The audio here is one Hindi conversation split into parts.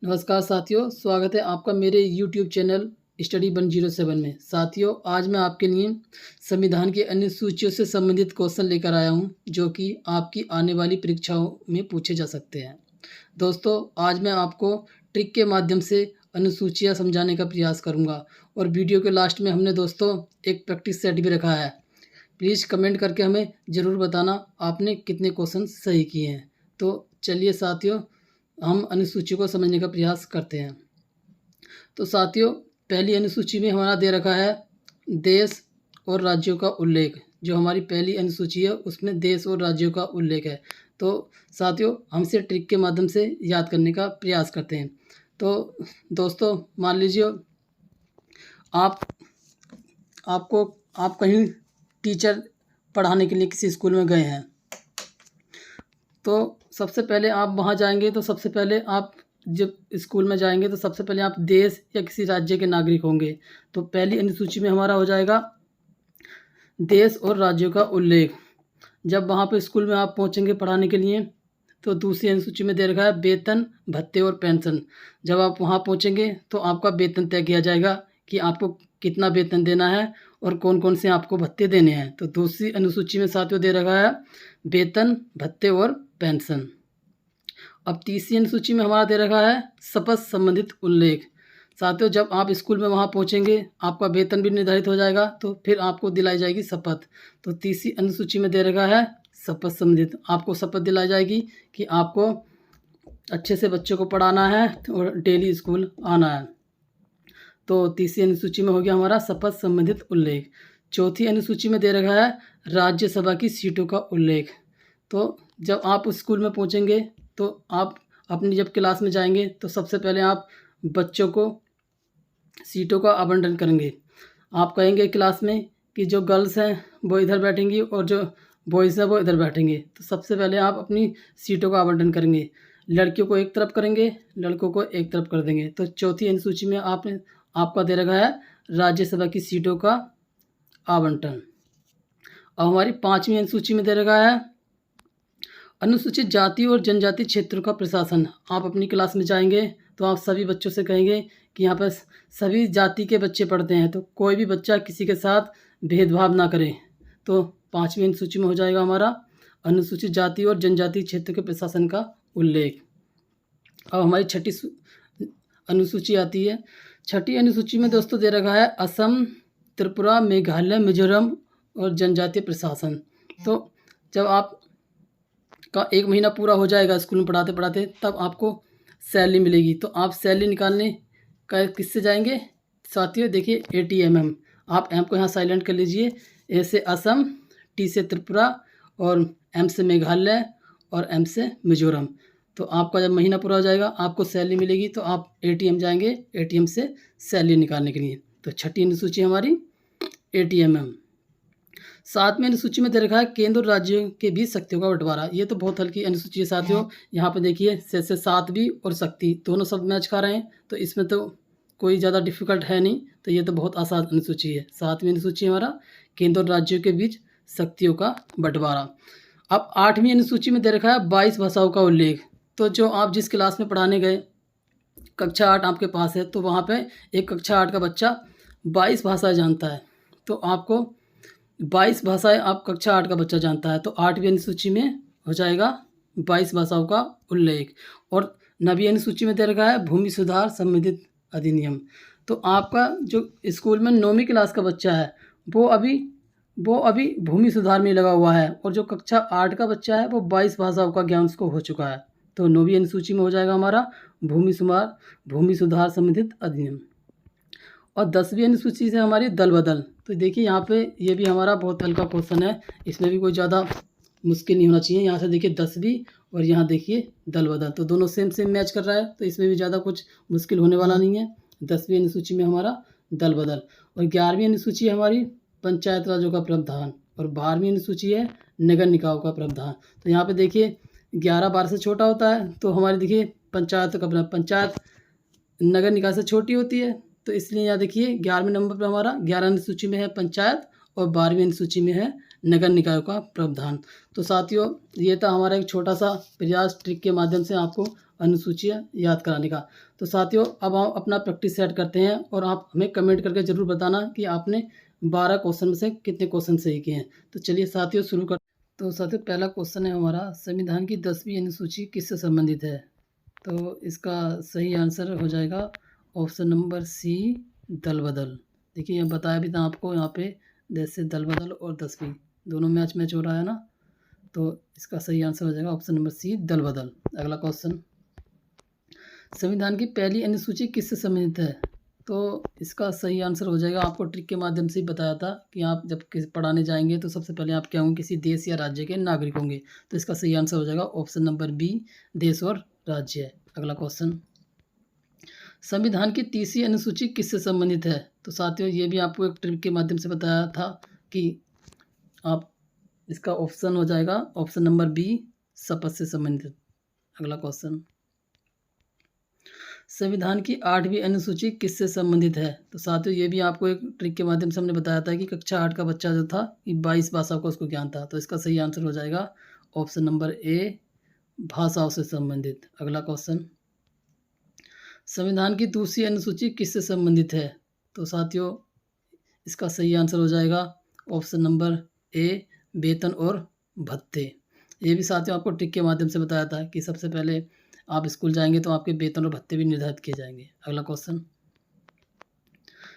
नमस्कार साथियों, स्वागत है आपका मेरे YouTube चैनल स्टडी 107 में। साथियों, आज मैं आपके लिए संविधान की अन्य सूचियों से संबंधित क्वेश्चन लेकर आया हूं, जो कि आपकी आने वाली परीक्षाओं में पूछे जा सकते हैं। दोस्तों, आज मैं आपको ट्रिक के माध्यम से अनुसूचियां समझाने का प्रयास करूंगा और वीडियो के लास्ट में हमने दोस्तों एक प्रैक्टिस सेट भी रखा है। प्लीज़ कमेंट करके हमें ज़रूर बताना आपने कितने क्वेश्चन सही किए हैं। तो चलिए साथियों, हम अनुसूची को समझने का प्रयास करते हैं। तो साथियों, पहली अनुसूची में हमारा दे रखा है देश और राज्यों का उल्लेख। जो हमारी पहली अनुसूची है उसमें देश और राज्यों का उल्लेख है। तो साथियों, हमसे ट्रिक के माध्यम से याद करने का प्रयास करते हैं। तो दोस्तों, मान लीजिए आप आप कहीं टीचर पढ़ाने के लिए किसी स्कूल में गए हैं। तो सबसे पहले आप वहाँ जाएंगे तो सबसे पहले आप जब स्कूल में जाएंगे तो सबसे पहले आप देश या किसी राज्य के नागरिक होंगे। तो पहली अनुसूची में हमारा हो जाएगा देश और राज्यों का उल्लेख। जब वहाँ पे स्कूल में आप पहुँचेंगे पढ़ाने के लिए तो दूसरी अनुसूची में दे रखा है वेतन, भत्ते और पेंशन। जब आप वहाँ पहुँचेंगे तो आपका वेतन तय किया जाएगा कि आपको कितना वेतन देना है और कौन कौन से आपको भत्ते देने हैं। तो दूसरी अनुसूची में साथियों दे रखा है वेतन, भत्ते और पेंशन। अब तीसरी अनुसूची में हमारा दे रखा है शपथ संबंधित उल्लेख। साथियों, जब आप स्कूल में वहाँ पहुँचेंगे आपका वेतन भी निर्धारित हो जाएगा, तो फिर आपको दिलाई जाएगी शपथ। तो तीसरी अनुसूची में दे रखा है शपथ संबंधित, आपको शपथ दिलाई जाएगी कि आपको अच्छे से बच्चों को पढ़ाना है और डेली स्कूल आना है। तो तीसरी अनुसूची में हो गया हमारा शपथ संबंधित उल्लेख। चौथी अनुसूची में दे रखा है राज्यसभा की सीटों का उल्लेख। तो जब आप उस स्कूल में पहुंचेंगे तो आप अपनी जब क्लास में जाएंगे तो सबसे पहले आप बच्चों को सीटों का आवंटन करेंगे। आप कहेंगे क्लास में कि जो गर्ल्स हैं वो इधर बैठेंगी और जो बॉयज़ हैं वो इधर बैठेंगे। तो सबसे पहले आप अपनी सीटों का आवंटन करेंगे। लड़कियों को एक तरफ करेंगे, लड़कों को एक तरफ कर देंगे। तो चौथी अनुसूची में आपका दे रखा है राज्यसभा की सीटों का आवंटन। अब हमारी पाँचवीं अनुसूची में दे रखा है अनुसूचित जाति और जनजाति क्षेत्रों का प्रशासन। आप अपनी क्लास में जाएंगे तो आप सभी बच्चों से कहेंगे कि यहाँ पर सभी जाति के बच्चे पढ़ते हैं, तो कोई भी बच्चा किसी के साथ भेदभाव ना करे। तो पाँचवीं अनुसूची में हो जाएगा हमारा अनुसूचित जाति और जनजाति क्षेत्र के प्रशासन का उल्लेख। अब हमारी छठी अनुसूची आती है। छठी अनुसूची में दोस्तों दे रखा है असम, त्रिपुरा, मेघालय, मिजोरम और जनजातीय प्रशासन। तो जब आप का 1 महीना पूरा हो जाएगा स्कूल में पढ़ाते पढ़ाते, तब आपको सैलरी मिलेगी। तो आप सैलरी निकालने का किससे जाएंगे साथियों? देखिए ATMM। आप एम को यहाँ साइलेंट कर लीजिए। ए से असम, टी से त्रिपुरा और एम से मेघालय और एम से मिजोरम। तो आपका जब महीना पूरा हो जाएगा आपको सैलरी मिलेगी, तो आप ATM जाएंगे ATM से सैलरी निकालने के लिए। तो छठी अनुसूची हमारी ATMM। सातवीं अनुसूची में दे रखा है केंद्र और राज्यों के बीच शक्तियों का बंटवारा। ये तो बहुत हल्की अनुसूची है साथियों। यहाँ पे देखिए से सातवीं और शक्ति दोनों शब्द मैच खा रहे हैं, तो इसमें तो कोई ज़्यादा डिफिकल्ट है नहीं। तो ये तो बहुत आसान अनुसूची है। सातवीं अनुसूची हमारा केंद्र और राज्यों के बीच शक्तियों का बंटवारा। अब आठवीं अनुसूची में दे रखा है 22 भाषाओं का उल्लेख। तो जो आप जिस क्लास में पढ़ाने गए, कक्षा 8 आपके पास है, तो वहाँ पर एक कक्षा 8 का बच्चा 22 भाषाएँ जानता है। तो आपको 22 भाषाएं आप कक्षा 8 का बच्चा जानता है, तो 8वीं अनुसूची में हो जाएगा 22 भाषाओं का उल्लेख। और 9वीं अनुसूची में दे रखा है भूमि सुधार संबंधित अधिनियम। तो आपका जो स्कूल में 9वीं क्लास का बच्चा है वो अभी भूमि सुधार में लगा हुआ है, और जो कक्षा 8 का बच्चा है वो 22 भाषाओं का ज्ञान उसको हो चुका है। तो 9वीं अनुसूची में हो जाएगा हमारा भूमि सुधार संबंधित अधिनियम। और 10वीं अनुसूची से हमारी दल बदल। तो देखिए यहाँ पे ये भी हमारा बहुत हल्का क्वेश्चन है, इसमें भी कोई ज़्यादा मुश्किल नहीं होना चाहिए। यहाँ से देखिए 10वीं और यहाँ देखिए दल बदल, तो दोनों सेम मैच कर रहा है, तो इसमें भी ज़्यादा कुछ मुश्किल होने वाला नहीं है। 10वीं अनुसूची में हमारा दल बदल। और 11वीं अनुसूची है हमारी पंचायत राज्यों का प्रावधान, और 12वीं अनुसूची है नगर निकायों का प्रावधान। तो यहाँ पर देखिए 11 12 से छोटा होता है, तो हमारी देखिए पंचायत नगर निकाय से छोटी होती है। तो इसलिए यहाँ देखिए 11वें नंबर पर हमारा 11 अनुसूची में है पंचायत और 12वीं अनुसूची में है नगर निकायों का प्रावधान। तो साथियों, ये था हमारा एक छोटा सा प्रयास ट्रिक के माध्यम से आपको अनुसूचियाँ याद कराने का। तो साथियों अब हम अपना प्रैक्टिस सेट करते हैं और आप हमें कमेंट करके ज़रूर बताना कि आपने 12 क्वेश्चन में से कितने क्वेश्चन सही किए हैं। तो चलिए साथियों शुरू कर। तो साथियों पहला क्वेश्चन है हमारा, संविधान की 10वीं अनुसूची किससे संबंधित है? तो इसका सही आंसर हो जाएगा ऑप्शन नंबर सी, दल बदल। देखिए ये बताया भी था आपको यहाँ पे, जैसे दल बदल और 10वीं दोनों मैच हो रहा है ना, तो इसका सही आंसर हो जाएगा ऑप्शन नंबर सी, दल बदल। अगला क्वेश्चन, संविधान की पहली अनुसूची किससे संबंधित है? तो इसका सही आंसर हो जाएगा, आपको ट्रिक के माध्यम से ही बताया था कि आप जब पढ़ाने जाएंगे तो सबसे पहले आप क्या होंगे, किसी देश या राज्य के नागरिक होंगे। तो इसका सही आंसर हो जाएगा ऑप्शन नंबर बी, देश और राज्य। अगला क्वेश्चन, संविधान की 30वीं अनुसूची किससे संबंधित है? तो साथियों ये भी आपको एक ट्रिक के माध्यम से बताया था कि आप इसका ऑप्शन हो जाएगा ऑप्शन नंबर बी, शपथ से संबंधित। अगला क्वेश्चन, संविधान की 8वीं अनुसूची किससे संबंधित है? तो साथियों ये भी आपको एक ट्रिक के माध्यम से हमने बताया था कि कक्षा 8 का बच्चा जो था कि 22 भाषाओं का उसको ज्ञान था। तो इसका सही आंसर हो जाएगा ऑप्शन नंबर ए, भाषाओं से संबंधित। अगला क्वेश्चन, संविधान की दूसरी अनुसूची किससे संबंधित है? तो साथियों इसका सही आंसर हो जाएगा ऑप्शन नंबर ए, वेतन और भत्ते। ये भी साथियों आपको ट्रिक के माध्यम से बताया था कि सबसे पहले आप स्कूल जाएंगे तो आपके वेतन और भत्ते भी निर्धारित किए जाएंगे। अगला क्वेश्चन,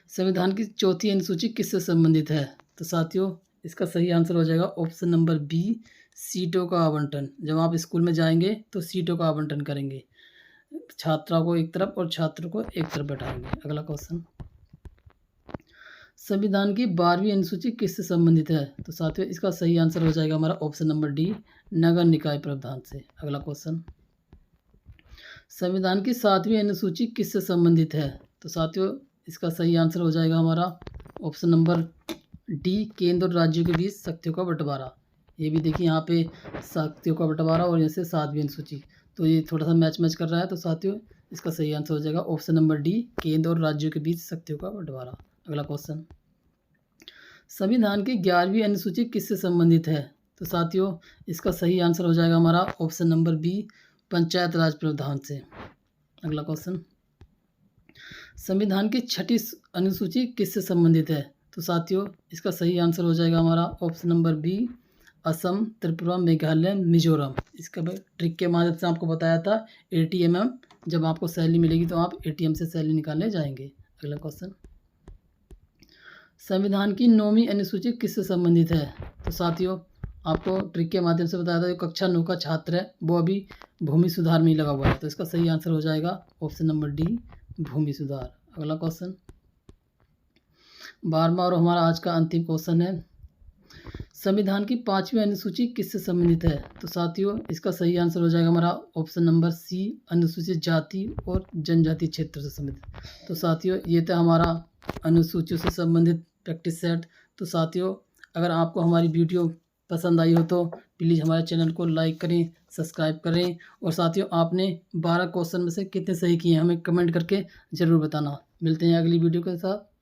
संविधान की चौथी अनुसूची किससे संबंधित है? तो साथियों इसका सही आंसर हो जाएगा ऑप्शन नंबर बी, सीटों का आवंटन। जब आप स्कूल में जाएंगे तो सीटों का आवंटन करेंगे, छात्रों को एक तरफ और छात्रों को एक तरफ बैठाएंगे। अगला क्वेश्चन, संविधान की 12वीं अनुसूची किससे संबंधित है? तो साथियों इसका सही आंसर हो जाएगा हमारा ऑप्शन नंबर डी, नगर निकाय प्रावधान से। अगला क्वेश्चन, संविधान की 7वीं अनुसूची किससे संबंधित है? तो साथियों इसका सही आंसर हो जाएगा हमारा ऑप्शन नंबर डी, केंद्र और राज्यों के बीच शक्तियों का बंटवारा। ये भी देखिए यहाँ पे शक्तियों का बंटवारा और यहाँ से 7वीं अनुसूची, तो ये थोड़ा सा मैच कर रहा है। तो साथियों इसका सही आंसर हो जाएगा ऑप्शन नंबर डी, केंद्र और राज्यों के बीच शक्तियों का बंटवारा। अगला क्वेश्चन, संविधान की 11वीं अनुसूची किससे संबंधित है? तो साथियों इसका सही आंसर हो जाएगा हमारा ऑप्शन नंबर बी, पंचायत राज प्रावधान से। अगला क्वेश्चन, संविधान की 6ठी अनुसूची किससे संबंधित है? तो साथियों इसका सही आंसर हो जाएगा हमारा option number B, Assam, Tripura, Meghalaya, Mizoram. इसका ट्रिक के माध्यम से आपको बताया था ATM, जब आपको सैलरी मिलेगी तो आप ATM से सैलरी निकालने जाएंगे। अगला क्वेश्चन, संविधान की 9वीं अनुसूची किससे संबंधित है? तो साथियों आपको ट्रिक के माध्यम से बताया था, जो कक्षा 9 का छात्र है वो अभी भूमि सुधार में ही लगा हुआ है। तो इसका सही आंसर हो जाएगा ऑप्शन नंबर डी, भूमि सुधार। अगला क्वेश्चन, 12वां और हमारा आज का अंतिम क्वेश्चन है, संविधान की 5वीं अनुसूची किससे संबंधित है? तो साथियों इसका सही आंसर हो जाएगा हमारा ऑप्शन नंबर सी, अनुसूचित जाति और जनजाति क्षेत्र से संबंधित। तो साथियों ये था हमारा अनुसूचियों से संबंधित प्रैक्टिस सेट। तो साथियों अगर आपको हमारी वीडियो पसंद आई हो तो प्लीज़ हमारे चैनल को लाइक करें, सब्सक्राइब करें, और साथियों आपने 12 क्वेश्चन में से कितने सही किए हमें कमेंट करके ज़रूर बताना। मिलते हैं अगली वीडियो के साथ।